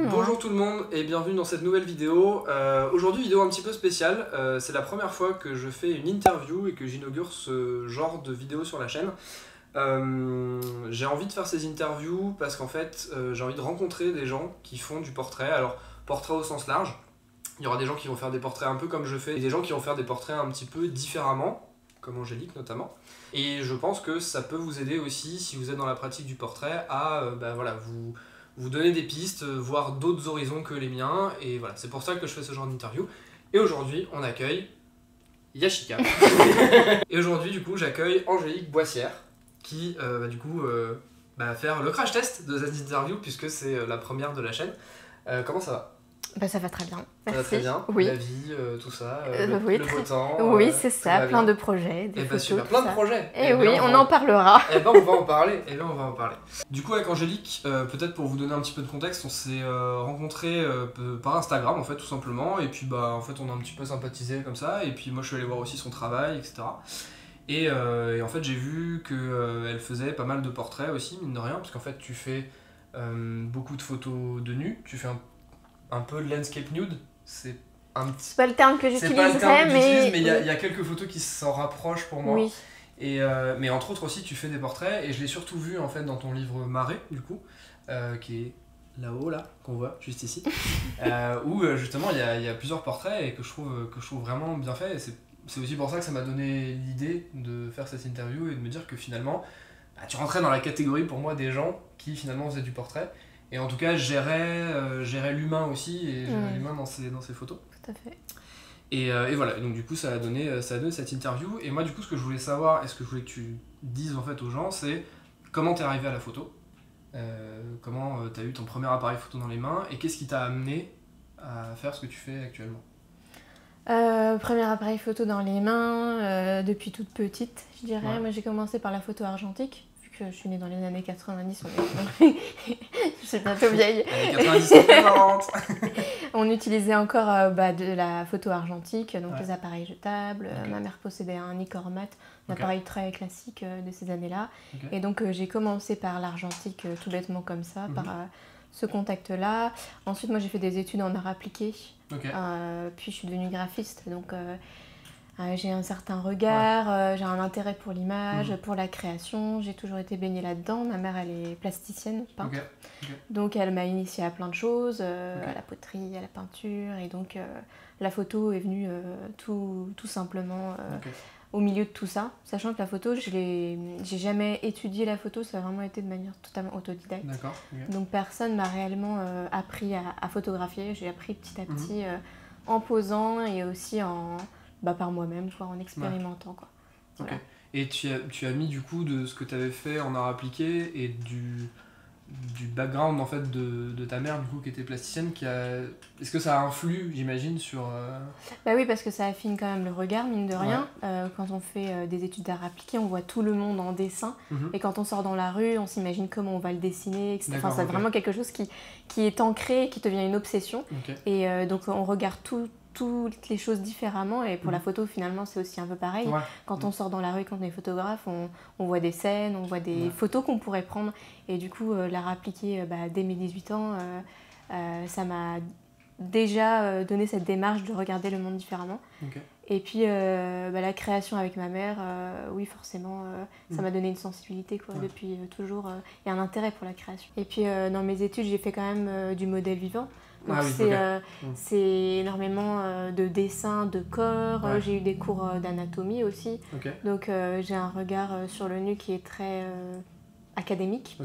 Bonjour tout le monde et bienvenue dans cette nouvelle vidéo. Aujourd'hui, vidéo un petit peu spéciale. C'est la première fois que je fais une interview et que j'inaugure ce genre de vidéo sur la chaîne. J'ai envie de faire ces interviews parce qu'en fait, j'ai envie de rencontrer des gens qui font du portrait. Alors, portrait au sens large. Il y aura des gens qui vont faire des portraits un peu comme je fais et des gens qui vont faire des portraits un petit peu différemment, comme Angélique notamment. Et je pense que ça peut vous aider aussi, si vous êtes dans la pratique du portrait, à vous donner des pistes, voir d'autres horizons que les miens. Et voilà, c'est pour ça que je fais ce genre d'interview. Et aujourd'hui, on accueille Yashika. Et aujourd'hui, du coup, j'accueille Angélique Boissière, qui va faire le crash test de cette interview, puisque c'est la première de la chaîne. Comment ça va? Bah, ça va très bien. Ça va très bien, oui. La vie, tout ça, oui, le beau temps. Oui, c'est ça, plein bien. de projets, des photos, super, plein de projets. Et oui, on en parlera. Eh ben on va en parler. Du coup, avec Angélique, peut-être pour vous donner un petit peu de contexte, on s'est rencontrés par Instagram en fait, tout simplement. Et puis en fait, on a un petit peu sympathisé comme ça. Et puis moi, je suis allé voir aussi son travail, etc. Et en fait, j'ai vu qu'elle faisait pas mal de portraits aussi, mine de rien, parce qu'en fait, tu fais beaucoup de photos de nu. Tu fais un peu de landscape nude. C'est pas le terme que j'utiliserais, mais il y a quelques photos qui s'en rapprochent pour moi. Oui. Mais entre autres aussi, tu fais des portraits, et je l'ai surtout vu en fait dans ton livre Marée, du coup, qui est là-haut, là, qu'on voit juste ici, où justement il y a plusieurs portraits et que je trouve vraiment bien fait. Et c'est aussi pour ça que ça m'a donné l'idée de faire cette interview et de me dire que finalement, tu rentrais dans la catégorie pour moi des gens qui finalement faisaient du portrait. Et en tout cas, gérer l'humain aussi, et gérer l'humain dans ces photos. Tout à fait. Et voilà, donc du coup, ça a donné cette interview. Et moi, du coup, ce que je voulais savoir, et ce que je voulais que tu dises en fait aux gens, c'est comment t'es arrivé à la photo, comment t'as eu ton premier appareil photo dans les mains, et qu'est-ce qui t'a amené à faire ce que tu fais actuellement. Premier appareil photo dans les mains, depuis toute petite, je dirais. Ouais. Moi, j'ai commencé par la photo argentique. Je suis née dans les années 90, je suis bientôt vieille. Années 90, c'est marrant. On utilisait encore de la photo argentique, donc Ouais. les appareils jetables. Okay. Ma mère possédait un Nicormat, un Okay. appareil très classique de ces années-là. Okay. Et donc j'ai commencé par l'argentique tout bêtement comme ça, par ce contact-là. Ensuite, moi j'ai fait des études en art appliqué. Okay. Puis je suis devenue graphiste, donc j'ai un certain regard, j'ai un intérêt pour l'image, pour la création. J'ai toujours été baignée là-dedans. Ma mère, elle est plasticienne, peintre. Okay. Donc elle m'a initiée à plein de choses, à la poterie, à la peinture. Et donc la photo est venue tout simplement au milieu de tout ça. Sachant que la photo, j'ai jamais étudié la photo, ça a vraiment été de manière totalement autodidacte. D'accord. Okay. Donc personne m'a réellement appris à photographier. J'ai appris petit à petit en posant et aussi par moi-même, en expérimentant. Quoi. Voilà. Okay. Et tu as mis du coup de ce que tu avais fait en art appliqué et du background en fait de ta mère du coup qui était plasticienne, est-ce que ça influe, j'imagine, sur Bah oui, parce que ça affine quand même le regard, mine de rien. Quand on fait des études d'art appliqué, on voit tout le monde en dessin, et quand on sort dans la rue, on s'imagine comment on va le dessiner, etc. Enfin, c'est vraiment quelque chose qui est ancré, qui devient une obsession. Et donc on regarde toutes les choses différemment, et pour la photo finalement c'est aussi un peu pareil. Quand on sort dans la rue, quand on est photographe, on voit des scènes, on voit des photos qu'on pourrait prendre, et du coup l'art appliqué dès mes 18 ans, ça m'a déjà donné cette démarche de regarder le monde différemment. Et puis la création avec ma mère, oui forcément, ça m'a donné une sensibilité depuis toujours, et un intérêt pour la création. Et puis dans mes études, j'ai fait quand même du modèle vivant. Donc c'est énormément de dessin de corps, j'ai eu des cours d'anatomie aussi. Donc j'ai un regard sur le nu qui est très académique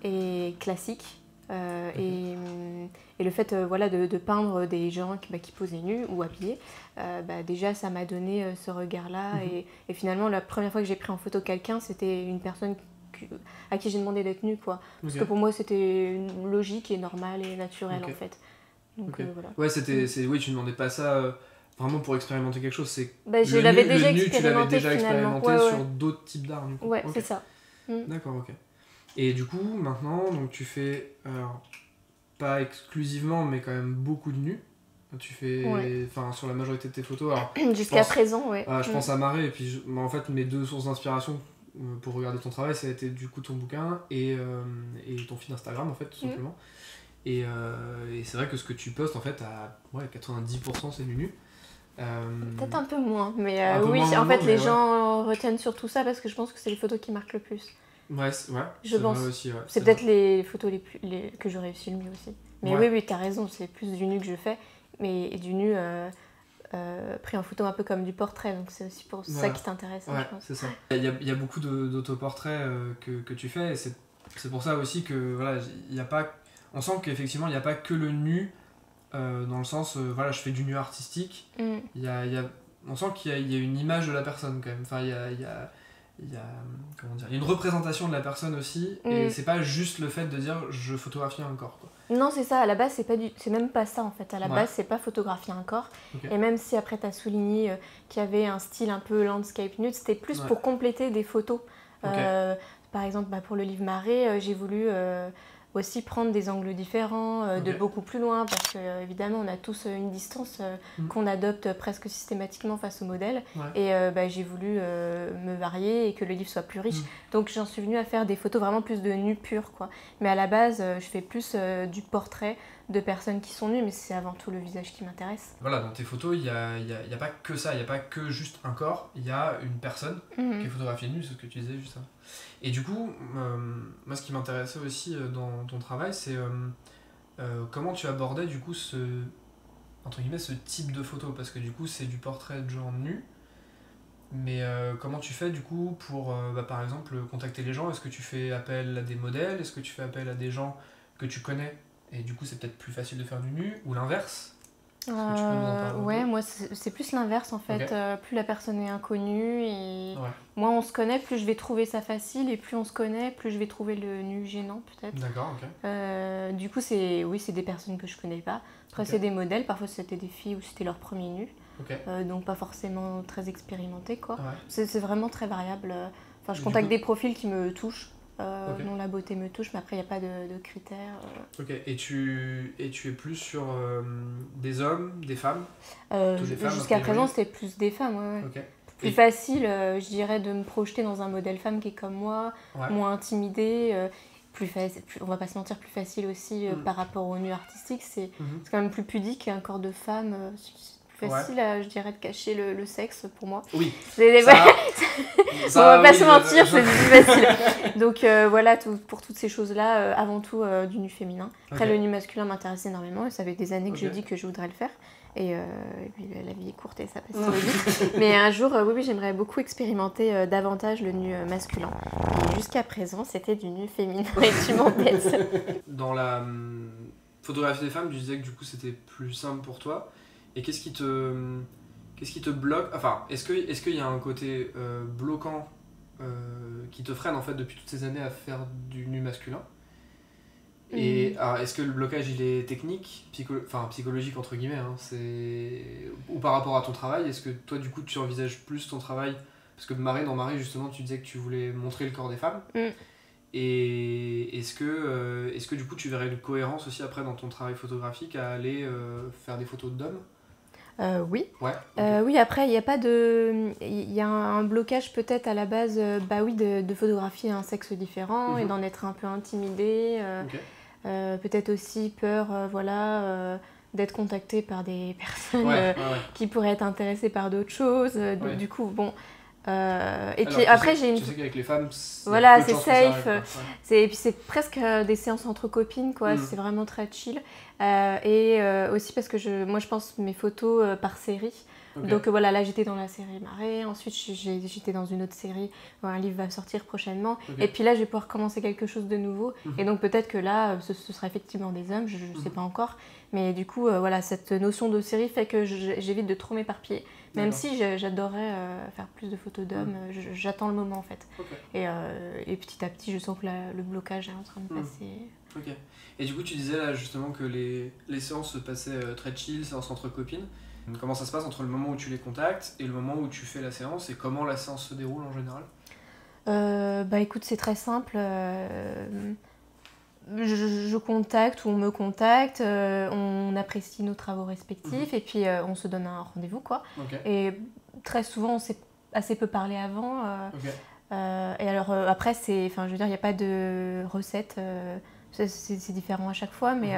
et classique. Et le fait de peindre des gens qui posaient nus ou habillés, déjà ça m'a donné ce regard-là. Et finalement, la première fois que j'ai pris en photo quelqu'un, c'était une personne à qui j'ai demandé d'être nue, quoi. Parce que pour moi, c'était logique et normal et naturel, en fait. Donc, voilà. Ouais, tu demandais pas ça vraiment pour expérimenter quelque chose, c'est je l'avais déjà expérimenté. Tu l'avais déjà expérimenté sur d'autres types d'art. Ouais, c'est ça. D'accord, ok. Et du coup, maintenant, donc tu fais, pas exclusivement, mais quand même beaucoup de nus. Tu fais, sur la majorité de tes photos. Jusqu'à présent, ouais. Je pense à Marée, et puis en fait, mes deux sources d'inspiration pour regarder ton travail, ça a été du coup ton bouquin et ton feed Instagram, en fait, tout simplement. Et c'est vrai que ce que tu postes, en fait, à 90% c'est du nu. Peut-être un peu moins, mais oui, en fait, les gens retiennent surtout ça parce que je pense que c'est les photos qui marquent le plus. Ouais, je pense. Vrai aussi, c'est peut-être les photos que je réussis le mieux aussi. Mais oui, t'as raison, c'est plus du nu que je fais, mais du nu pris en photo un peu comme du portrait, donc c'est aussi pour ça qui t'intéresse, je pense. C'est ça. Il y a beaucoup d'autoportraits que tu fais, et c'est pour ça aussi que voilà, y a pas, on sent qu'effectivement il n'y a pas que le nu, dans le sens, voilà, je fais du nu artistique, on sent qu'il y a une image de la personne quand même, enfin il y a comment dire, il y a une représentation de la personne aussi, et c'est pas juste le fait de dire je photographie un corps, quoi. Non, c'est ça, à la base c'est même pas ça en fait, à la base c'est pas photographier un corps, et même si après t'as souligné qu'il y avait un style un peu landscape nude, c'était plus pour compléter des photos. Par exemple, pour le livre Marée, j'ai voulu aussi prendre des angles différents, de beaucoup plus loin, parce que évidemment on a tous une distance qu'on adopte presque systématiquement face au modèle, et j'ai voulu me varier et que le livre soit plus riche. Donc j'en suis venue à faire des photos vraiment plus de nu pur, quoi. Mais à la base, je fais plus du portrait de personnes qui sont nues, mais c'est avant tout le visage qui m'intéresse. Voilà, dans tes photos, il y a pas que ça, il n'y a pas que juste un corps, il y a une personne qui est photographiée nue, c'est ce que tu disais juste avant. Et du coup, moi ce qui m'intéressait aussi dans ton travail, c'est comment tu abordais du coup entre guillemets, ce type de photo, parce que du coup c'est du portrait de gens nus, mais comment tu fais du coup pour par exemple contacter les gens? Est-ce que tu fais appel à des modèles? Est-ce que tu fais appel à des gens que tu connais et du coup c'est peut-être plus facile de faire du nu, ou l'inverse? Ouais, moi c'est plus l'inverse en fait. Plus la personne est inconnue et moins on se connaît, plus je vais trouver ça facile, et plus on se connaît, plus je vais trouver le nu gênant peut-être. D'accord, ok. Du coup c'est des personnes que je connais pas. Après c'est des modèles, parfois c'était des filles ou c'était leur premier nu. Donc pas forcément très expérimenté, quoi. C'est vraiment très variable. Enfin, je contacte des profils qui me touchent. dont la beauté me touche, mais après il n'y a pas de critères. Et tu es plus sur des hommes, des femmes? Jusqu'à présent c'était plus des femmes, Plus facile, je dirais, de me projeter dans un modèle femme qui est comme moi, moins intimidée, on va pas se mentir, plus facile aussi par rapport au nu artistique, c'est quand même plus pudique, un corps de femme, facile, je dirais, de cacher le sexe pour moi. Oui. On va pas se mentir, c'est plus facile. Donc voilà, pour toutes ces choses-là, avant tout du nu féminin. Après, le nu masculin m'intéresse énormément, et ça fait des années que je dis que je voudrais le faire. Et puis la vie est courte et ça passe trop vite. Mais un jour, oui, j'aimerais beaucoup expérimenter davantage le nu masculin. Et jusqu'à présent, c'était du nu féminin, et tu m'embêtes. Dans la photographie des femmes, tu disais que du coup c'était plus simple pour toi. Et qu'est-ce qui te bloque? Enfin, est-ce qu'il y a un côté bloquant qui te freine en fait depuis toutes ces années à faire du nu masculin? Et alors, est-ce que le blocage il est technique, psychologique entre guillemets, hein, ou par rapport à ton travail? Est-ce que toi du coup tu envisages plus ton travail? Parce que dans Marée justement tu disais que tu voulais montrer le corps des femmes. Et est-ce que du coup tu verrais une cohérence aussi après dans ton travail photographique à aller faire des photos d'hommes? Oui. Oui, après, il y a pas de... Il y a un blocage peut-être à la base, de photographier un sexe différent et d'en être un peu intimidé. Peut-être aussi peur, d'être contacté par des personnes qui pourraient être intéressées par d'autres choses. Du coup, bon... et puis après, j'ai une... Tu sais qu'avec les femmes, voilà, c'est safe. Et puis c'est presque des séances entre copines, quoi. C'est vraiment très chill. Et aussi parce que moi je pense mes photos par série. Donc voilà, là j'étais dans la série Marée, ensuite j'étais dans une autre série où un livre va sortir prochainement, et puis là je vais pouvoir commencer quelque chose de nouveau, et donc peut-être que là ce sera effectivement des hommes, je sais pas encore, mais du coup voilà, cette notion de série fait que j'évite de trop m'éparpiller, même si j'adorerais faire plus de photos d'hommes, j'attends le moment en fait, et petit à petit je sens que le blocage est en train de passer. Et du coup tu disais là justement que les séances se passaient très chill, séances entre copines. Comment ça se passe entre le moment où tu les contactes et le moment où tu fais la séance, et comment la séance se déroule en général? Écoute, c'est très simple. Je contacte ou on me contacte, on apprécie nos travaux respectifs et puis on se donne un rendez-vous, quoi. Et très souvent, on s'est assez peu parlé avant. Et alors après, il n'y a pas de recette c'est différent à chaque fois, mais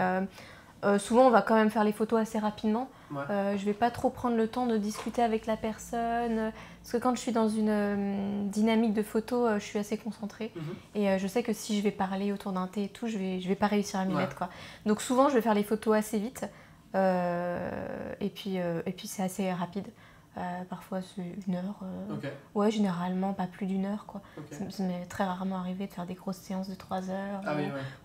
souvent on va quand même faire les photos assez rapidement. Je vais pas trop prendre le temps de discuter avec la personne, parce que quand je suis dans une dynamique de photo, je suis assez concentrée. Et je sais que si je vais parler autour d'un thé et tout, je vais pas réussir à m'y mettre, quoi. Donc souvent je vais faire les photos assez vite, et puis c'est assez rapide. Parfois c'est 1 heure. Ouais, généralement pas plus d'1 heure, quoi. Ça m'est très rarement arrivé de faire des grosses séances de 3 heures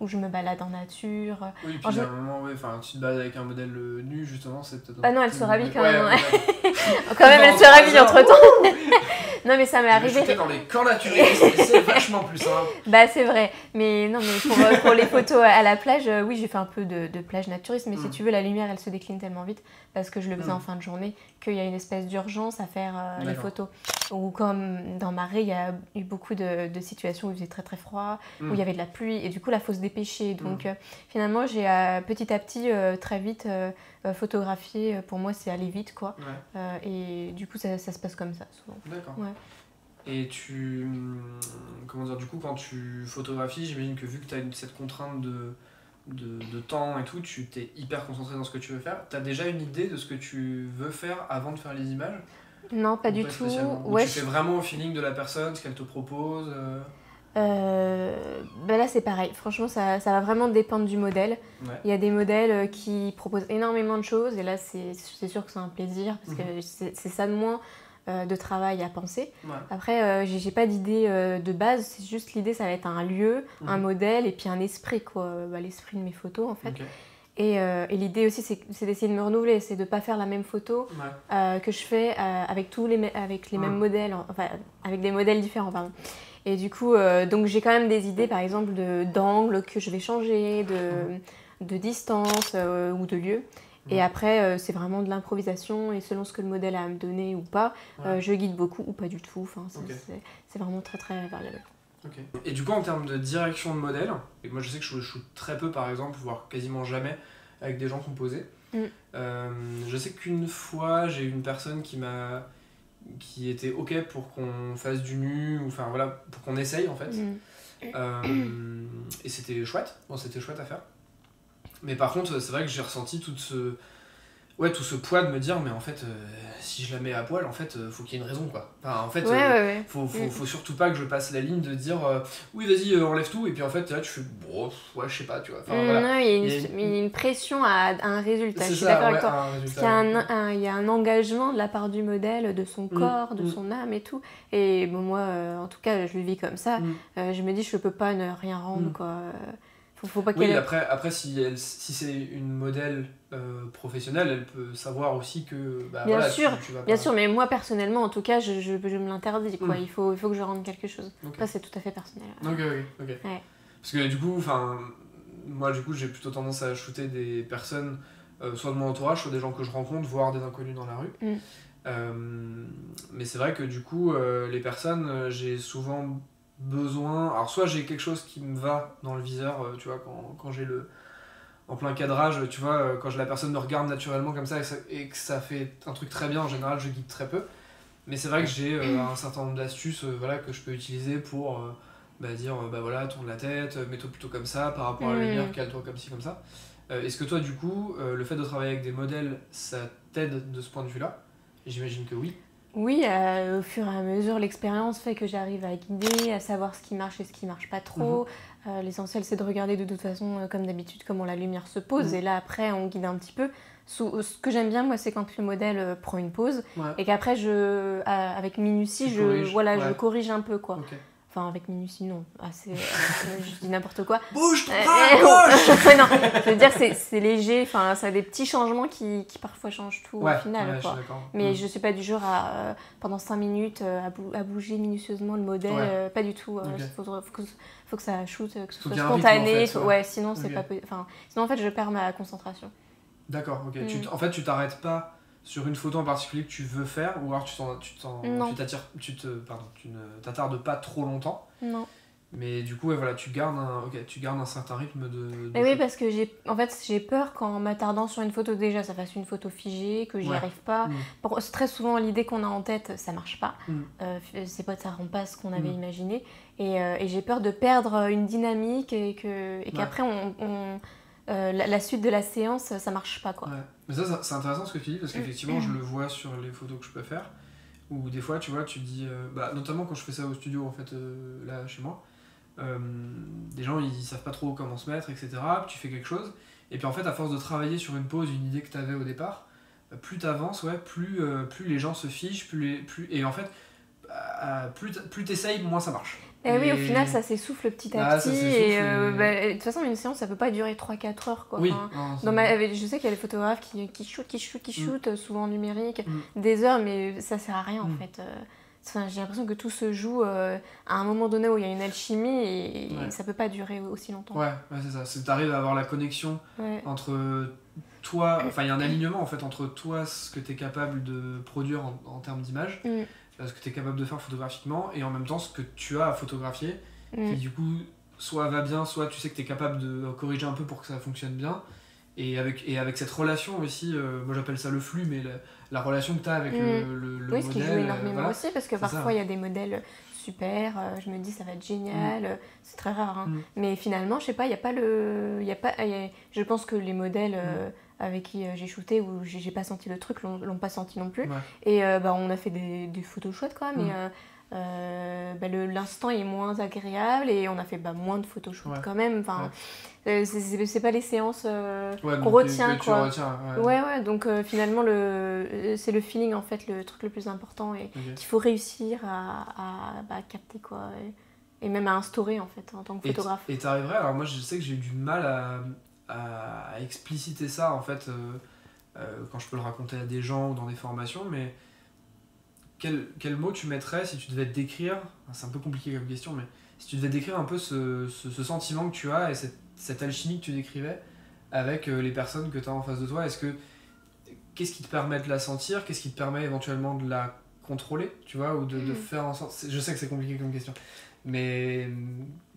où je me balade en nature. Oui, puis à un moment, tu te balades avec un modèle nu, justement, c'est peut-être... Ah non, elle se rhabille quand même. Quand même, elle se rhabille entre-temps. Non, mais ça m'est arrivé. J'étais dans les camps naturistes, c'est vachement plus simple. Bah, c'est vrai. Mais non, mais pour les photos à la plage, oui, j'ai fait un peu de plage naturiste. Mais si tu veux, la lumière, elle se décline tellement vite, parce que je le faisais en fin de journée, qu'il y a une espèce d'urgence à faire les photos. Ou comme dans Marais, il y a eu beaucoup de situations où il faisait très très froid, où il y avait de la pluie, et du coup, là, il faut se dépêcher. Donc, finalement, j'ai petit à petit, très vite, photographié. Pour moi, c'est aller vite, quoi. Et du coup, ça se passe comme ça, souvent. D'accord. Et comment dire, du coup, quand tu photographies, j'imagine que vu que tu as cette contrainte de temps et tout, tu t'es hyper concentré dans ce que tu veux faire. Tu as déjà une idée de ce que tu veux faire avant de faire les images? Non, pas du tout. Tu fais vraiment au feeling de la personne, ce qu'elle te propose Ben là c'est pareil, franchement ça va vraiment dépendre du modèle. Il y a des modèles qui proposent énormément de choses et là c'est sûr que c'est un plaisir parce que c'est ça de moins de travail à penser. Après j'ai pas d'idée de base, c'est juste l'idée ça va être un lieu, un modèle et puis un esprit, quoi, l'esprit de mes photos en fait. Et l'idée aussi c'est d'essayer de me renouveler, c'est de pas faire la même photo que je fais avec les mêmes modèles, enfin avec des modèles différents pardon. Et du coup, donc j'ai quand même des idées, par exemple, d'angle que je vais changer, de distance ou de lieu. Et après, c'est vraiment de l'improvisation et selon ce que le modèle a à me donner ou pas, je guide beaucoup ou pas du tout. Enfin, c'est vraiment très très variable. Et du coup, en termes de direction de modèle, et moi je sais que je shoot très peu par exemple, voire quasiment jamais, avec des gens composés. Je sais qu'une fois, j'ai eu une personne qui était ok pour qu'on fasse du nu, ou enfin voilà, pour qu'on essaye en fait. Et c'était chouette, c'était chouette à faire. Mais par contre, c'est vrai que j'ai ressenti tout ce poids de me dire, mais en fait, si je la mets à poil, en fait, faut qu'il y ait une raison, quoi. Enfin, en fait, faut surtout pas que je passe la ligne de dire, oui, vas-y, enlève tout, et puis en fait, là, tu fais, bon, ouais, je sais pas, tu vois. Enfin, voilà. Non, il y a une pression à un résultat, je suis d'accord avec toi. Parce qu'il y a un engagement de la part du modèle, de son corps, de son âme et tout. Et bon, moi, en tout cas, je le vis comme ça. Je me dis, je peux pas ne rien rendre, quoi. Faut pas oui, après si c'est une modèle professionnelle, elle peut savoir aussi que bien sûr, bien sûr, mais moi personnellement en tout cas je me l'interdis, quoi. Il faut que je rende quelque chose. Ça c'est tout à fait personnel. Ok. Parce que du coup, moi du coup j'ai plutôt tendance à shooter des personnes soit de mon entourage, soit des gens que je rencontre, voire des inconnus dans la rue. Mais c'est vrai que du coup les personnes, j'ai souvent besoin, alors soit j'ai quelque chose qui me va dans le viseur, tu vois, quand j'ai en plein cadrage, tu vois, quand la personne me regarde naturellement comme ça et que ça fait un truc très bien, en général je guide très peu, mais c'est vrai que j'ai un certain nombre d'astuces que je peux utiliser pour dire voilà, tourne la tête, mets-toi plutôt comme ça par rapport à la lumière, cale-toi comme ci comme ça. Est-ce que toi du coup le fait de travailler avec des modèles, ça t'aide de ce point de vue là? J'imagine que oui. Oui, au fur et à mesure, l'expérience fait que j'arrive à guider, à savoir ce qui marche et ce qui marche pas trop. L'essentiel, c'est de regarder de toute façon, comme d'habitude, comment la lumière se pose. Et là, après, on guide un petit peu. Ce que j'aime bien, moi, c'est quand le modèle prend une pause et qu'après, avec minutie, je corrige un peu, quoi. Enfin, avec minutie, non. Je dis n'importe quoi. Bouge ton bras à gauche. Non, je veux dire, c'est léger. Enfin, ça a des petits changements qui parfois changent tout au final. Quoi. Mais je suis pas du genre à, pendant 5 minutes, à bouger minutieusement le modèle. Pas du tout. Faut que ça shoot, que ce soit spontané. Rythme, en fait, sinon, c'est pas... sinon, en fait, je perds ma concentration. D'accord, ok. En fait, tu t'arrêtes pas sur une photo en particulier que tu veux faire, ou alors tu ne t'attardes pas trop longtemps. Non. Mais du coup, ouais, voilà, tu gardes un certain rythme de oui, parce que j'ai peur qu'en m'attardant sur une photo, déjà, ça fasse une photo figée, que j'y arrive pas. Très souvent, l'idée qu'on a en tête, ça marche pas. Ça rend pas ce qu'on avait imaginé. Et j'ai peur de perdre une dynamique et qu'après, la suite de la séance, ça marche pas, quoi. Ouais. Mais ça, c'est intéressant ce que tu dis, parce qu'effectivement, je le vois sur les photos que je peux faire. Ou des fois, tu vois, tu te dis... notamment quand je fais ça au studio, en fait, là, chez moi. Des gens ils savent pas trop comment se mettre, etc. Puis tu fais quelque chose, et puis en fait à force de travailler sur une pose, une idée que tu avais au départ, plus tu avances, plus les gens se fichent, et en fait plus tu essayes, moins ça marche. Et oui, au final ça s'essouffle petit à petit, de toute façon une séance ça peut pas durer 3-4 heures, quoi. Oui, je sais qu'il y a des photographes qui shootent souvent en numérique, des heures, mais ça sert à rien en fait. J'ai l'impression que tout se joue à un moment donné où il y a une alchimie et ça peut pas durer aussi longtemps. Ouais, c'est ça. T'arrives à avoir la connexion entre toi, enfin il y a un alignement en fait entre toi, ce que tu es capable de produire en termes d'image, ce que tu es capable de faire photographiquement, et en même temps ce que tu as à photographier, qui du coup soit va bien, soit tu sais que tu es capable de corriger un peu pour que ça fonctionne bien. Et avec cette relation aussi, moi j'appelle ça le flux, mais la relation que tu as avec le modèle. Oui, ce qui joue énormément aussi, parce que parfois il y a des modèles super, je me dis ça va être génial, c'est très rare. Hein. Mais finalement, je sais pas, il n'y a pas le. Je pense que les modèles avec qui j'ai shooté, où j'ai pas senti le truc, l'ont pas senti non plus. Et on a fait des photos chouettes quand même. L'instant est moins agréable et on a fait moins de photos shoot quand même. Enfin, c'est pas les séances qu'on retient, quoi. Donc finalement c'est le feeling en fait, le truc le plus important, et qu'il faut réussir à capter, quoi, et même à instaurer en fait en tant que photographe. Et t'arriverais, alors moi je sais que j'ai eu du mal à expliciter ça en fait quand je peux le raconter à des gens ou dans des formations, mais quel mot tu mettrais si tu devais te décrire, c'est un peu compliqué comme question, mais si tu devais décrire un peu ce sentiment que tu as et cette alchimie que tu décrivais avec les personnes que tu as en face de toi, qu'est-ce qui te permet de la sentir, qu'est-ce qui te permet éventuellement de la contrôler, tu vois, ou de faire en sorte... Je sais que c'est compliqué comme question, mais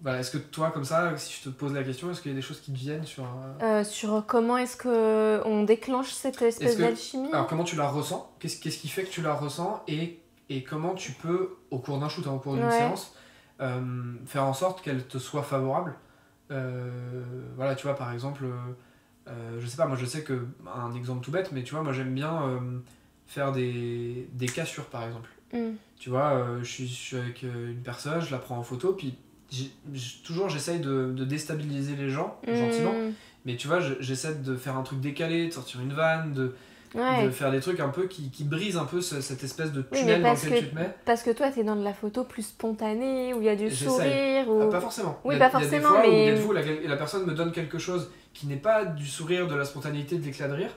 voilà, est-ce que toi, comme ça, si je te pose la question, est-ce qu'il y a des choses qui te viennent sur comment est-ce qu'on déclenche cette espèce d'alchimie ? Alors, comment tu la ressens ? Qu'est-ce qui fait que tu la ressens, et comment tu peux, au cours d'un shoot, au cours d'une séance, faire en sorte qu'elle te soit favorable ? Voilà, tu vois, par exemple, je sais pas, moi je sais que, un exemple tout bête, mais tu vois, moi j'aime bien faire des cassures, par exemple. Tu vois, je suis avec une personne, je la prends en photo, puis toujours j'essaye de déstabiliser les gens, gentiment, mais tu vois, j'essaie de faire un truc décalé, de sortir une vanne, de faire des trucs un peu qui brisent un peu cette espèce de tunnel dans lequel tu te mets. Parce que toi, t'es dans de la photo plus spontanée, où il y a du sourire. Ou... pas forcément. Oui, pas forcément, mais... Il y a des fois où la personne me donne quelque chose qui n'est pas du sourire, de la spontanéité, de l'éclat de rire,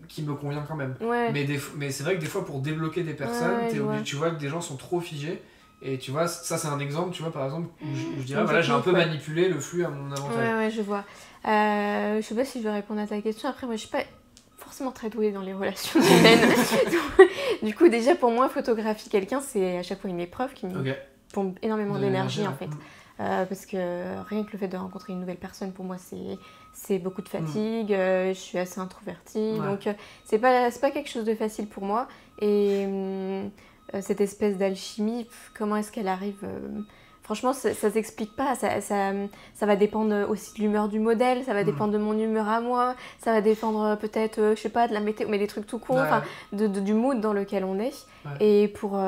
qui me convient quand même. Mais c'est vrai que des fois, pour débloquer des personnes, t'es obligé, tu vois que des gens sont trop figés. Et tu vois, ça c'est un exemple, tu vois, par exemple, où je dirais, voilà, j'ai un peu manipulé le flux à mon avantage. Ouais, je vois. Je sais pas si je vais répondre à ta question. Après, moi, je suis pas forcément très douée dans les relations humaines. Du coup, déjà, pour moi, photographier quelqu'un, c'est à chaque fois une épreuve qui me pompe énormément d'énergie, en fait. Parce que rien que le fait de rencontrer une nouvelle personne, pour moi, c'est beaucoup de fatigue. Je suis assez introvertie, donc c'est pas quelque chose de facile pour moi. Et cette espèce d'alchimie, comment est-ce qu'elle arrive Franchement, ça s'explique pas. Ça va dépendre aussi de l'humeur du modèle, ça va dépendre de mon humeur à moi, ça va dépendre peut-être, je sais pas, de la météo, mais des trucs tout cons, du mood dans lequel on est. Et pour...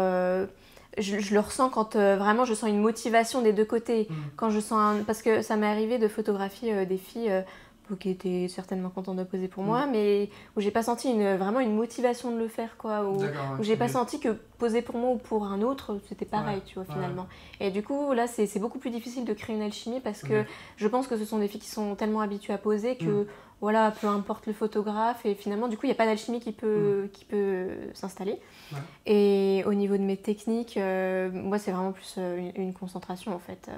Je le ressens quand vraiment je sens une motivation des deux côtés. Quand je sens parce que ça m'est arrivé de photographier des filles qui étaient certainement contentes de poser pour moi, mais où j'ai pas senti vraiment une motivation de le faire, quoi. Où j'ai pas senti que poser pour moi ou pour un autre, c'était pareil, tu vois, finalement. Et du coup, là, c'est beaucoup plus difficile de créer une alchimie parce que je pense que ce sont des filles qui sont tellement habituées à poser que, voilà, peu importe le photographe, et finalement, du coup, il n'y a pas d'alchimie qui peut s'installer. Et au niveau de mes techniques, moi, c'est vraiment plus une concentration, en fait.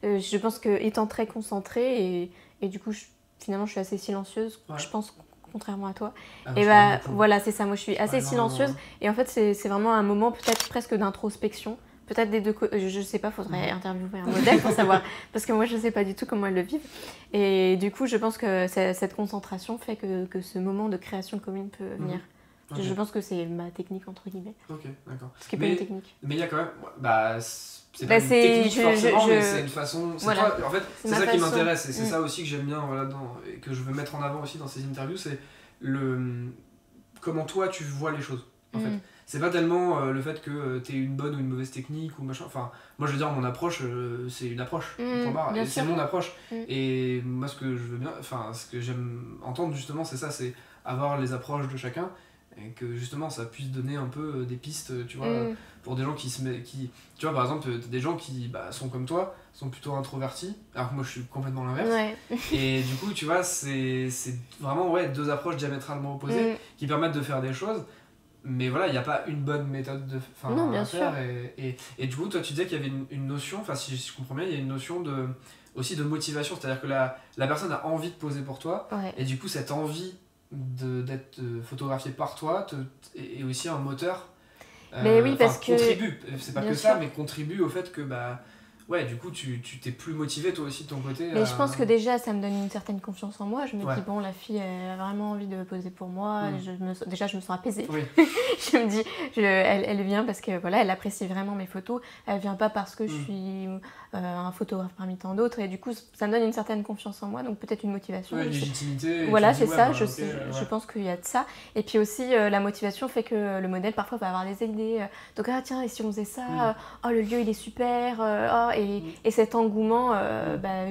Je pense que étant très concentrée, et du coup, finalement, je suis assez silencieuse, je pense, contrairement à toi. Et voilà, c'est ça, moi je suis assez silencieuse. Et en fait, c'est vraiment un moment peut-être presque d'introspection Peut-être des deux côtés, je sais pas, faudrait interviewer un modèle pour savoir, parce que moi je sais pas du tout comment elles le vivent. Et du coup, je pense que cette concentration fait que ce moment de création commune peut venir. Okay. Je pense que c'est ma technique, entre guillemets. Ok, d'accord. Ce qui est pas une technique. Mais il y a quand même... c'est pas une technique forcément, mais c'est une façon... Voilà. En fait, c'est ça qui m'intéresse, et c'est ça aussi que j'aime bien, voilà, et que je veux mettre en avant aussi dans ces interviews, c'est comment toi tu vois les choses, en fait. C'est pas tellement le fait que t'aies une bonne ou une mauvaise technique ou machin. Enfin, moi je veux dire, mon approche, c'est une approche, point barre, et c'est mon approche. Et moi, ce que je veux bien, enfin, ce que j'aime entendre justement, c'est ça, c'est avoir les approches de chacun, et que justement ça puisse donner un peu des pistes, tu vois, pour des gens qui tu vois, par exemple, des gens qui sont comme toi, sont plutôt introvertis, alors que moi je suis complètement l'inverse. Ouais. Et du coup, tu vois, c'est vraiment deux approches diamétralement opposées qui permettent de faire des choses. Mais voilà, il n'y a pas une bonne méthode à faire. Et du coup, toi, tu disais qu'il y avait une notion, enfin, si je comprends bien, il y a une notion aussi de motivation. C'est-à-dire que la personne a envie de poser pour toi. Ouais. Et du coup, cette envie d'être photographiée par toi est aussi un moteur. Mais oui, parce que... Contribue, c'est pas bien que sûr. ça, mais contribue au fait que... Ouais, du coup, tu t'es plus motivé toi aussi de ton côté. Mais je pense que déjà, ça me donne une certaine confiance en moi. Je me dis, bon, la fille, elle a vraiment envie de poser pour moi. Déjà, je me sens apaisée. Oui. Je me dis, elle vient parce que voilà, elle apprécie vraiment mes photos. Elle vient pas parce que je suis un photographe parmi tant d'autres. Et du coup, ça me donne une certaine confiance en moi. Donc peut-être une motivation. Ouais, une légitimité. Voilà, c'est ça. Je pense qu'il y a de ça. Et puis aussi, la motivation fait que le modèle, parfois, va avoir des idées. Donc, ah tiens, et si on faisait ça oh, le lieu, il est super. Et cet engouement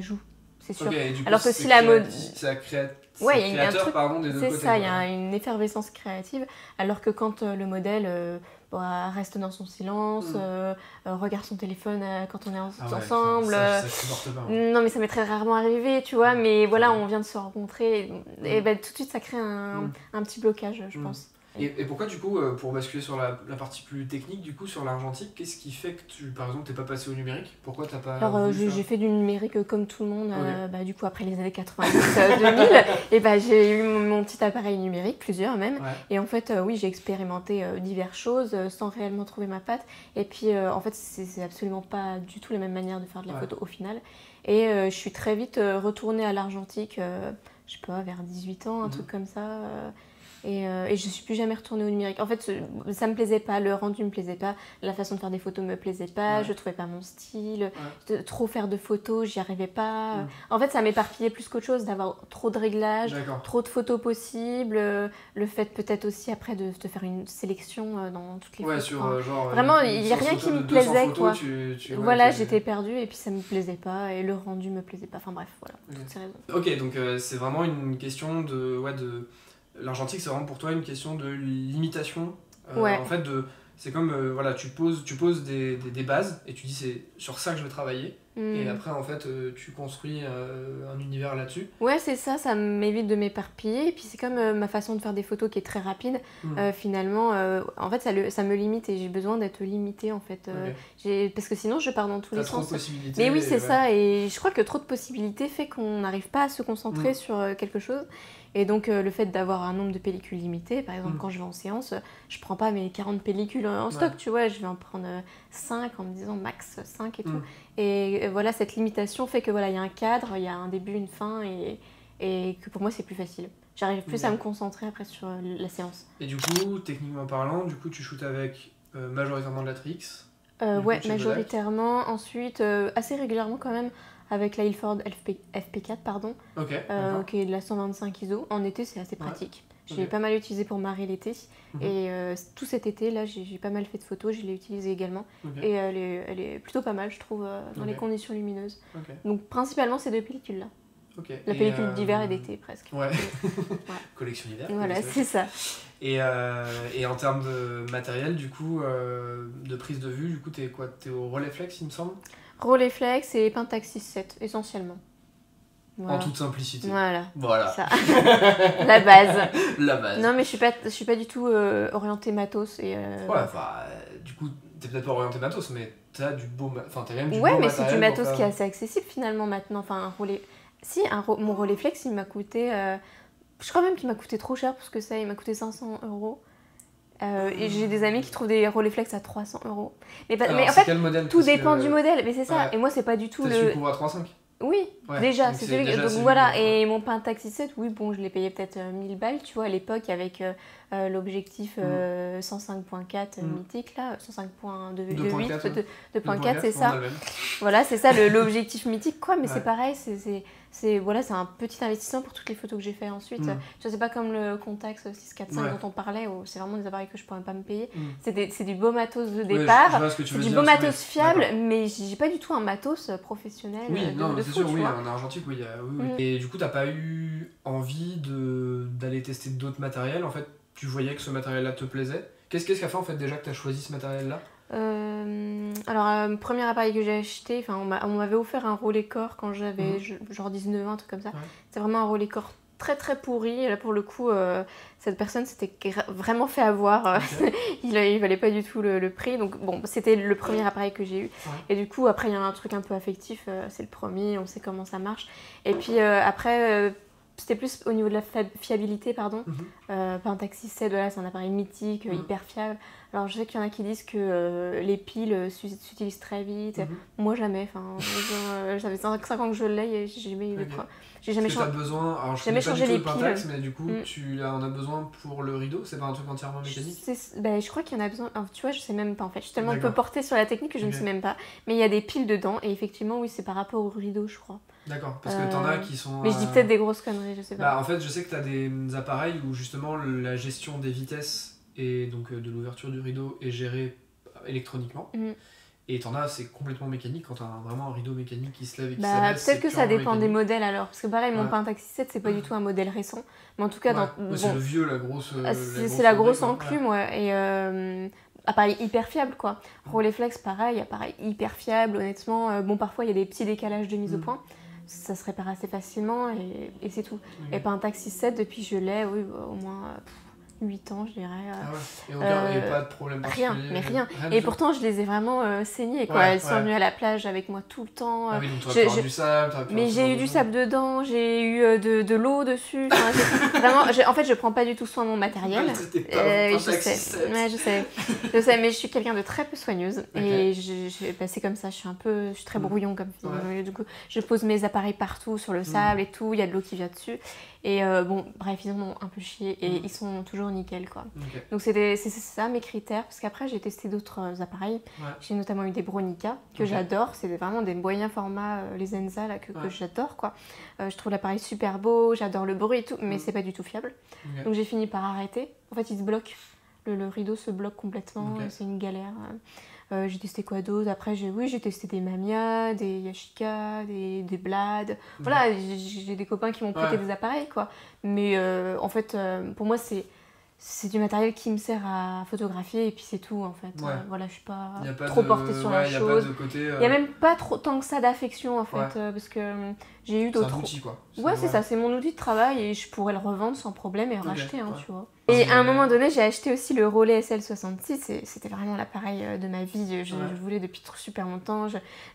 joue, c'est sûr. Okay, coup, alors que si la mode... C'est créateur, pardon, des deux côtés. C'est ça, il y a une effervescence créative. Alors que quand le modèle reste dans son silence, regarde son téléphone quand on est ensemble... Ça supporte pas. Non, mais ça m'est très rarement arrivé, tu vois. Mais voilà, on vient de se rencontrer. Et tout de suite, ça crée un petit blocage, je pense. Et pourquoi du coup, pour basculer sur la partie plus technique, du coup sur l'argentique, qu'est-ce qui fait que par exemple t'es pas passé au numérique? Pourquoi t'as pas... Alors j'ai fait du numérique comme tout le monde, du coup après les années 90-2000, et j'ai eu mon petit appareil numérique, plusieurs même, et en fait oui j'ai expérimenté diverses choses sans réellement trouver ma patte, et puis en fait c'est absolument pas du tout la même manière de faire de la photo au final, et je suis très vite retournée à l'argentique, je sais pas, vers 18 ans, un truc comme ça. Et je ne suis plus jamais retournée au numérique. En fait, ça me plaisait pas, le rendu me plaisait pas, la façon de faire des photos me plaisait pas, je trouvais pas mon style, trop faire de photos, j'y arrivais pas. En fait, ça m'éparpillait plus qu'autre chose d'avoir trop de réglages, trop de photos possibles, le fait peut-être aussi après de faire une sélection dans toutes les photos. Vraiment, il n'y a rien qui me plaisait, quoi. Voilà, j'étais perdue et puis ça me plaisait pas et le rendu me plaisait pas. Enfin bref, voilà, toutes ces raisons. Ok, donc c'est vraiment une question de... L'argentique, c'est vraiment pour toi une question de limitation. En fait, c'est comme, tu poses des bases et tu dis c'est sur ça que je vais travailler. Et après, en fait, tu construis un univers là-dessus. Ouais, c'est ça, ça m'évite de m'éparpiller. Et puis c'est comme ma façon de faire des photos qui est très rapide. Finalement, en fait, ça me limite et j'ai besoin d'être limitée, en fait. Parce que sinon, je pars dans tous les sens. Trop de possibilités. Mais oui, c'est ça. Et je crois que trop de possibilités fait qu'on n'arrive pas à se concentrer sur quelque chose. Et donc le fait d'avoir un nombre de pellicules limité, par exemple quand je vais en séance, je prends pas mes 40 pellicules en stock, tu vois, je vais en prendre 5 en me disant max 5 et tout. Et voilà, cette limitation fait que voilà, il y a un cadre, il y a un début, une fin et que pour moi c'est plus facile. J'arrive plus à me concentrer après sur la séance. Et du coup, techniquement parlant, tu shootes avec majoritairement de la Trix. Ouais, majoritairement. Bodak. Ensuite, assez régulièrement quand même, avec la Ilford FP4, pardon, qui est de la 125 ISO. En été, c'est assez pratique. J'ai pas mal utilisé pour marrer l'été. Et tout cet été, là, j'ai pas mal fait de photos, je l'ai utilisée également. Et elle est plutôt pas mal, je trouve, dans les conditions lumineuses. Donc, principalement, ces deux pellicules-là. La pellicule d'hiver et d'été, presque. Ouais. Collection d'hiver. Voilà, c'est ça. Et en termes de matériel, du coup, de prise de vue, du coup, t'es au Rolleiflex, il me semble? Rolleiflex et Pentax 6.7, essentiellement. Voilà. En toute simplicité. Voilà. Ça. La base. La base. Non, mais je suis pas du tout orientée matos. Et, du coup, t'es peut-être pas orientée matos, mais t'as du beau... Enfin, t'as quand même du beau matériel. Ouais, mais c'est du matos qui est assez accessible, finalement, maintenant. Enfin, mon Rolleiflex, il m'a coûté... je crois même qu'il m'a coûté trop cher, parce que ça, il m'a coûté 500 €. Et j'ai des amis qui trouvent des Rolleiflex à 300 €. Mais en fait, tout dépend du modèle, mais c'est ça. Et moi, c'est pas du tout le... Celui qu'on voit à 3,5 ? Oui, déjà, c'est celui déjà donc celui voilà, et mon Pentax 6.7, oui, bon, je l'ai payé peut-être 1000 balles, tu vois, à l'époque, avec l'objectif 105.4 mythique, là, 105.2.8, 2.4, c'est ça. Voilà, c'est ça l'objectif mythique, quoi, mais c'est pareil, voilà, c'est un petit investissement pour toutes les photos que j'ai fait ensuite. Je sais pas comme le Contax 645 dont on parlait, où c'est vraiment des appareils que je pourrais pas me payer. C'est du beau matos de départ, c'est du beau matos fiable, mais j'ai pas du tout un matos professionnel. Oui, non, c'est sûr, oui, en argentique, oui. Et du coup, t'as pas eu envie d'aller tester d'autres matériels, en fait, tu voyais que ce matériel-là te plaisait. Qu'est-ce qui a fait en fait déjà que t'as choisi ce matériel-là ? Alors, le premier appareil que j'ai acheté, on m'avait offert un Rolleicord quand j'avais genre 19 ans, un truc comme ça. C'est vraiment un Rolleicord très très pourri. Et là, pour le coup, cette personne s'était vraiment fait avoir. Il valait pas du tout le prix. Donc, bon, c'était le premier appareil que j'ai eu. Et du coup, après, il y a un truc un peu affectif. C'est le premier, on sait comment ça marche. Et puis après. C'était plus au niveau de la fiabilité, pardon. Pentax 6.7, voilà, c'est un appareil mythique, hyper fiable. Alors je sais qu'il y en a qui disent que les piles s'utilisent très vite. Moi jamais, ça fait 5 ans que je l'ai et j'ai jamais eu de problème. J'ai jamais besoin, alors je connais pas du tout le Pentax, mais du coup tu en as besoin pour le rideau, c'est pas un truc entièrement mécanique? Je crois qu'il y en a besoin, alors, tu vois, je sais même pas en fait. Je suis tellement peu portée sur la technique que je ne sais même pas. Mais il y a des piles dedans et effectivement, oui, c'est par rapport au rideau, je crois. D'accord, parce que t'en as qui sont... Mais je dis peut-être des grosses conneries, je sais pas. En fait, je sais que t'as des appareils où justement la gestion des vitesses et donc de l'ouverture du rideau est gérée électroniquement. Et t'en as, c'est complètement mécanique quand t'as vraiment un rideau mécanique qui se lève et qui s'abaisse. Peut-être que ça dépend des modèles alors. Parce que pareil, mon Pentax 6.7, c'est pas du tout un modèle récent. Mais en tout cas, c'est le vieux, la grosse. C'est la grosse enclume, Et appareil hyper fiable, quoi. Rolleiflex, pareil, appareil hyper fiable, honnêtement. Parfois, il y a des petits décalages de mise au point. Ça se répare assez facilement et c'est tout. Et Pentax 6.7, depuis je l'ai, oui, au moins 8 ans, je dirais. Et pas de problème particulier? Rien. Et pourtant, je les ai vraiment saignées, quoi. Elles sont venues à la plage avec moi tout le temps. Ah oui, donc t'aurais pu avoir du sable. Mais j'ai eu du sable dedans, j'ai eu de l'eau dessus. Vraiment, en fait, je prends pas du tout soin de mon matériel. Je sais, mais je suis quelqu'un de très peu soigneuse. Et c'est comme ça, je suis très brouillon comme fille. Du coup, je pose mes appareils partout sur le sable et tout, il y a de l'eau qui vient dessus. Et bref, ils en ont un peu chié et ils sont toujours nickel, quoi. Donc c'est ça mes critères, parce qu'après j'ai testé d'autres appareils. J'ai notamment eu des Bronica que j'adore, c'est vraiment des moyens formats, les Zenza là, que j'adore, quoi. Je trouve l'appareil super beau, j'adore le bruit et tout, mais c'est pas du tout fiable. Donc j'ai fini par arrêter. En fait, il se bloque, le rideau se bloque complètement, c'est une galère. J'ai testé quoi d'autre? Après, j'ai testé des Mamiya, des Yashica, des Blad. Voilà, j'ai des copains qui m'ont prêté des appareils, quoi. Mais en fait, pour moi, c'est du matériel qui me sert à photographier et puis c'est tout, en fait. Voilà, je suis pas trop portée sur la chose. Il y a même pas tant que ça d'affection, en fait, parce que j'ai eu d'autres... C'est un outil, quoi. C'est ça, c'est mon outil de travail et je pourrais le revendre sans problème et en racheter, tu vois. Et à un moment donné, j'ai acheté aussi le Rollei SL66, c'était vraiment l'appareil de ma vie, je voulais depuis super longtemps.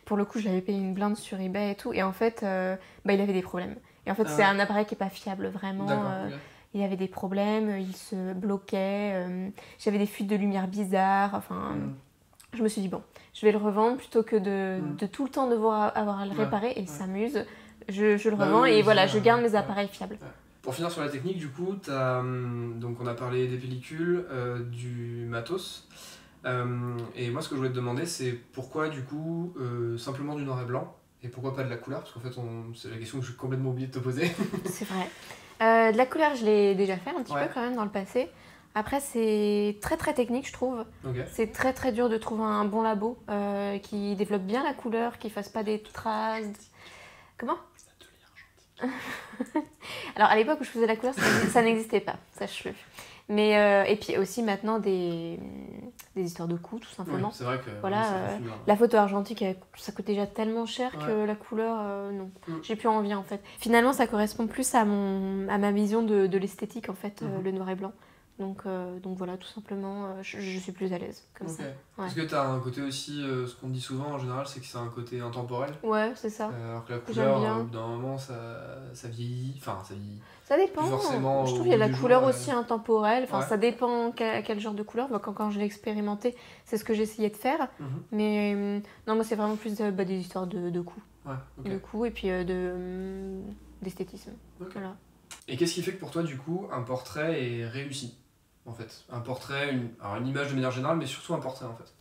Pour le coup, je l'avais payé une blinde sur eBay et tout, et en fait, il avait des problèmes. Et en fait, c'est un appareil qui est pas fiable, vraiment. Il avait des problèmes, il se bloquait, j'avais des fuites de lumière bizarres, je me suis dit, bon, je vais le revendre plutôt que de tout le temps devoir avoir à le réparer, et ça m'use, je le revends, et voilà, je garde mes appareils fiables. Pour finir sur la technique, du coup, donc on a parlé des pellicules, du matos, et moi ce que je voulais te demander, c'est pourquoi du coup simplement du noir et blanc, et pourquoi pas de la couleur, parce qu'en fait c'est la question que j'ai complètement oublié de te poser. C'est vrai. De la couleur, je l'ai déjà fait un petit peu quand même dans le passé. Après, c'est très très technique, je trouve. C'est très très dur de trouver un bon labo qui développe bien la couleur, qui fasse pas des traces. Comment? Alors à l'époque où je faisais la couleur, ça n'existait pas, sache-le. Mais et puis aussi maintenant des histoires de coûts, tout simplement. C'est vrai que la photo argentique, ça coûte déjà tellement cher que la couleur, non. J'ai plus envie, en fait. Finalement, ça correspond plus à ma vision de l'esthétique, en fait, le noir et blanc. Donc voilà, tout simplement, je suis plus à l'aise comme ça. Ouais. Est-ce que tu as un côté aussi, ce qu'on dit souvent en général, c'est que c'est un côté intemporel? Ouais, c'est ça. Alors que la couleur, au bout d'un moment, ça vieillit. Enfin, ça vieillit. Ça dépend. Forcément, je trouve qu'il y a la couleur jour, aussi intemporelle. Enfin, ça dépend quel genre de couleur. Quand je l'ai expérimenté, c'est ce que j'essayais de faire. Mais non, moi, c'est vraiment plus des histoires de coups. De coups et puis d'esthétisme. Voilà. Et qu'est-ce qui fait que pour toi, du coup, un portrait est réussi, en fait? Un portrait, une image de manière générale, mais surtout un portrait, en fait.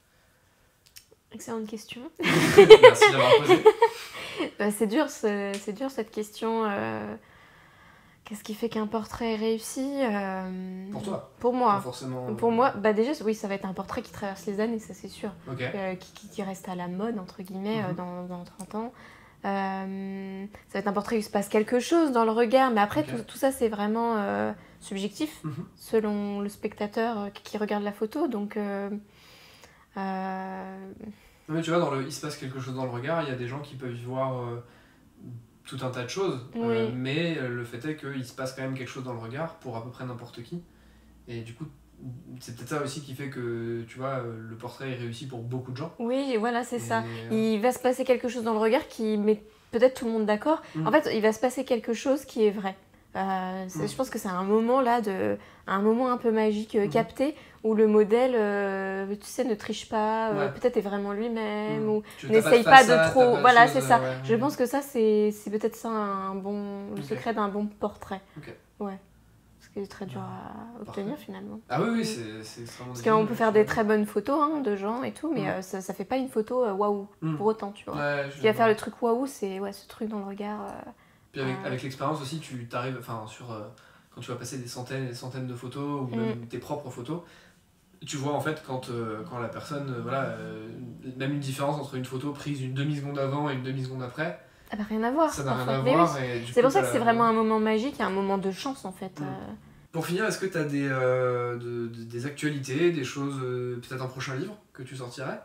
Excellente question. Merci d'avoir posé. C'est dur cette question. Qu'est-ce qui fait qu'un portrait est réussi? Pour toi? Pour moi. Pas forcément... Pour moi, déjà, oui, ça va être un portrait qui traverse les années, ça c'est sûr. Qui reste à la mode, entre guillemets, dans 30 ans. Ça va être un portrait où il se passe quelque chose dans le regard, mais après tout ça c'est vraiment subjectif selon le spectateur qui regarde la photo. Donc mais tu vois, il se passe quelque chose dans le regard, il y a des gens qui peuvent y voir tout un tas de choses, mais le fait est qu'il se passe quand même quelque chose dans le regard pour à peu près n'importe qui. Et du coup, c'est peut-être ça aussi qui fait que, tu vois, le portrait est réussi pour beaucoup de gens. Oui, voilà, c'est ça. Il va se passer quelque chose dans le regard qui met peut-être tout le monde d'accord. En fait, il va se passer quelque chose qui est vrai. Je pense que c'est un moment là, un moment un peu magique capté, où le modèle, tu sais, ne triche pas, peut-être est vraiment lui-même, ou n'essaye pas de trop... Voilà, c'est ça. Je pense que ça, c'est peut-être ça le secret d'un bon portrait. Ouais. Ce qui est très dur à obtenir finalement. Ah oui, c'est extrêmement difficile. Parce qu'on peut faire des très bonnes photos de gens et tout, mais ça fait pas une photo waouh pour autant, tu vois. Ce qui va faire le truc waouh, c'est ce truc dans le regard. Puis avec l'expérience aussi, tu t'arrives, quand tu vas passer des centaines et des centaines de photos, ou même tes propres photos, tu vois en fait quand la personne, même une différence entre une photo prise une demi-seconde avant et une demi-seconde après. Ça n'a rien à voir. Ça n'a rien à voir. C'est pour ça que c'est vraiment un moment magique et un moment de chance en fait. Pour finir, est-ce que tu as des actualités, des choses, peut-être un prochain livre que tu sortirais?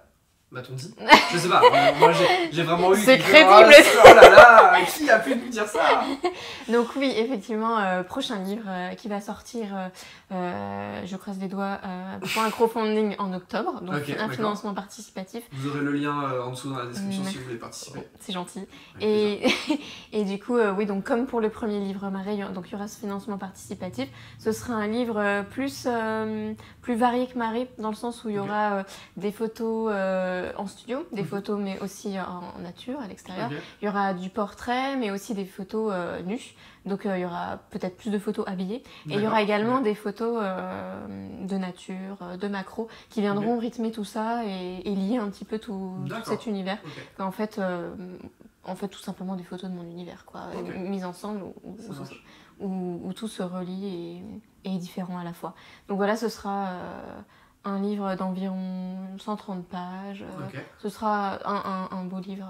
M'a-t-on dit? Je sais pas, moi j'ai vraiment eu... C'est crédible! Oh là là, qui a pu nous dire ça? Donc oui, effectivement, prochain livre qui va sortir, je croise les doigts, pour un crowdfunding en octobre, donc un financement participatif. Vous aurez le lien en dessous dans la description si vous voulez participer. C'est gentil. Et du coup, oui, donc comme pour le premier livre Marais, donc il y aura ce financement participatif. Ce sera un livre plus varié que Marais, dans le sens où il y aura des photos en studio, des photos mais aussi en nature, à l'extérieur. Il y aura du portrait, mais aussi des photos nues. Donc il y aura peut-être plus de photos habillées. Et il y aura également des photos de nature, de macro, qui viendront rythmer tout ça et lier un petit peu tout cet univers. En fait, tout simplement des photos de mon univers, quoi, mises ensemble où tout se relie et est différent à la fois. Donc voilà, ce sera un livre d'environ 130 pages. Ce sera un beau livre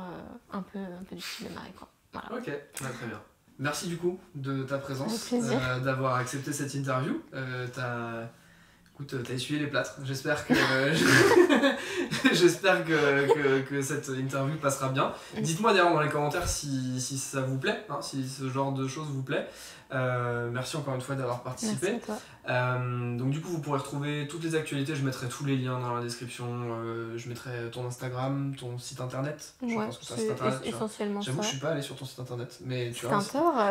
un peu du style de Marais, quoi. Voilà. Ok, très bien. Merci du coup de ta présence, d'avoir accepté cette interview. Écoute, t'as essuyé les plâtres. J'espère que que cette interview passera bien. Dites-moi d'ailleurs dans les commentaires si ça vous plaît, si ce genre de choses vous plaît. Merci encore une fois d'avoir participé. Merci à toi. Donc du coup vous pourrez retrouver toutes les actualités, je mettrai tous les liens dans la description, je mettrai ton Instagram, ton site internet. Je pense que c'est essentiellement ça. J'avoue je suis pas allé sur ton site internet, mais tu vois.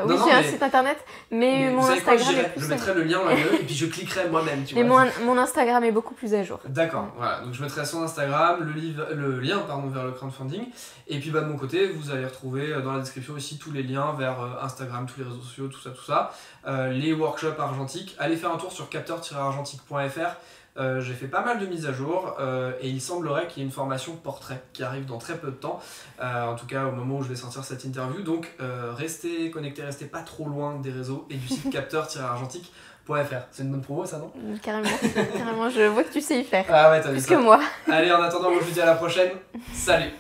Oui, j'ai un site internet, mais mon Instagram est plus... Je mettrai le lien là et puis je cliquerai moi-même, tu vois. Mais mon Instagram est beaucoup plus à jour. D'accord, voilà, donc je mettrai son Instagram, le lien vers le crowdfunding, et puis de mon côté vous allez retrouver dans la description aussi tous les liens vers Instagram, tous les réseaux sociaux, tout ça. Les workshops argentiques, allez faire un tour sur capteur-argentique.fr. J'ai fait pas mal de mises à jour et il semblerait qu'il y ait une formation portrait qui arrive dans très peu de temps, en tout cas au moment où je vais sortir cette interview, donc restez connectés, restez pas trop loin des réseaux et du site capteur-argentique.fr. C'est une bonne promo ça, non? Carrément, je vois que tu sais y faire. Ah ouais, t'as vu plus ça. Que moi. Allez, en attendant, moi je vous dis à la prochaine, salut.